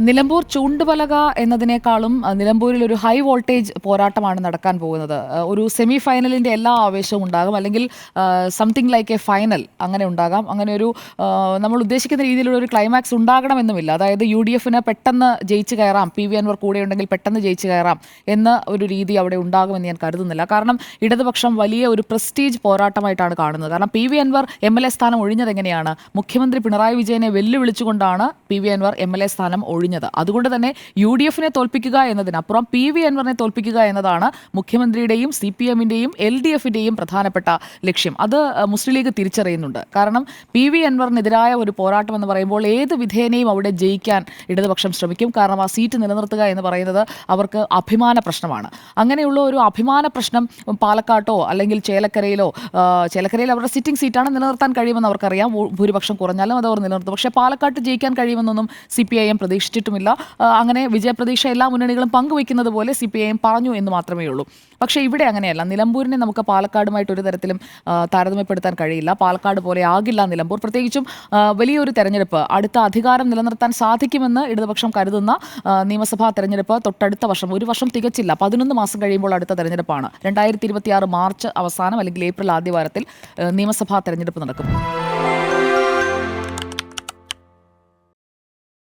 നിലമ്പൂർ ചൂണ്ടുപലക എന്നതിനേക്കാളും നിലമ്പൂരിൽ ഒരു high voltage പോരാട്ടമാണ് നടക്കാൻ പോകുന്നത്. ഒരു സെമി ഫൈനലിന്റെ എല്ലാ ആവേശവും ഉണ്ടാകും, അല്ലെങ്കിൽ സംതിങ് ലൈക്ക് എ ഫൈനൽ അങ്ങനെ ഉണ്ടാകാം. അങ്ങനെ ഒരു നമ്മൾ ഉദ്ദേശിക്കുന്ന രീതിയിലുള്ള ഒരു ക്ലൈമാക്സ് ഉണ്ടാകണമെന്നുമില്ല. അതായത് UDF-ന് പെട്ടെന്ന് ജയിച്ചു കയറാം, PV അൻവർ കൂടെ ഉണ്ടെങ്കിൽ പെട്ടെന്ന് ജയിച്ചു കയറാം എന്ന ഒരു രീതി അവിടെ ഉണ്ടാകുമെന്ന് ഞാൻ കരുതുന്നില്ല. കാരണം ഇടതുപക്ഷം വലിയ ഒരു പ്രസ്റ്റീജ് പോരാട്ടമായിട്ടാണ് കാണുന്നത്. കാരണം PV അൻവർ MLA സ്ഥാനം ഒഴിഞ്ഞത് എങ്ങനെയാണ്? മുഖ്യമന്ത്രി പിണറായി വിജയനെ വെല്ലുവിളിച്ചുകൊണ്ടാണ് PV അൻവർ MLA സ്ഥാനം ഒഴിഞ്ഞത്. അതുകൊണ്ട് തന്നെ UDF-നെ തോൽപ്പിക്കുക എന്നതിനപ്പുറം PV അൻവറിനെ തോൽപ്പിക്കുക എന്നതാണ് മുഖ്യമന്ത്രിയുടെയും CPM-ന്റെയും LDF-ന്റെയും പ്രധാനപ്പെട്ട ലക്ഷ്യം. അത് മുസ്ലിം ലീഗ് തിരിച്ചറിയുന്നുണ്ട്. കാരണം PV അൻവറിനെതിരായ ഒരു പോരാട്ടം എന്ന് പറയുമ്പോൾ ഏത് വിധേനയും അവിടെ ജയിക്കാൻ ഇടതുപക്ഷം ശ്രമിക്കും. കാരണം ആ സീറ്റ് നിലനിർത്തുക എന്ന് പറയുന്നത് അവർക്ക് അഭിമാന പ്രശ്നമാണ്. അങ്ങനെയുള്ള ഒരു അഭിമാന പ്രശ്നം പാലക്കാട്ടോ അല്ലെങ്കിൽ ചേലക്കരയിൽ അവരുടെ സിറ്റിംഗ് സീറ്റാണ്, നിലനിർത്താൻ കഴിയുമെന്ന് അവർക്കറിയാം. ഭൂരിപക്ഷം കുറഞ്ഞാലും അത് അവർ നിലനിർത്തും. പക്ഷേ പാലക്കാട്ട് ജയിക്കാൻ കഴിയുമെന്നൊന്നും CPIM പ്രതീക്ഷിച്ചിട്ടുമില്ല. അങ്ങനെ വിജയപ്രതീക്ഷ എല്ലാ മുന്നണികളും പങ്കുവയ്ക്കുന്നത് പോലെ CPIM പറഞ്ഞു എന്ന് മാത്രമേ ഉള്ളൂ. പക്ഷേ ഇവിടെ അങ്ങനെയല്ല. നിലമ്പൂരിനെ നമുക്ക് പാലക്കാടുമായിട്ട് ഒരു തരത്തിലും താരതമ്യപ്പെടുത്താൻ കഴിയില്ല. പാലക്കാട് പോലെ ആകില്ല നിലമ്പൂർ. പ്രത്യേകിച്ചും വലിയൊരു തെരഞ്ഞെടുപ്പ്, അടുത്ത അധികാരം നിലനിർത്താൻ സാധിക്കുമെന്ന് ഇടതുപക്ഷം കരുതുന്ന നിയമസഭാ തെരഞ്ഞെടുപ്പ് തൊട്ടടുത്ത വർഷം, ഒരു വർഷം തികച്ചില്ല, 11 മാസം കഴിയുമ്പോൾ അടുത്ത തെരഞ്ഞെടുപ്പാണ്. 2026 മാർച്ച് അവസാനം അല്ലെങ്കിൽ ഏപ്രിൽ ആദ്യവാരത്തിൽ നിയമസഭാ തെരഞ്ഞെടുപ്പ് നടക്കും.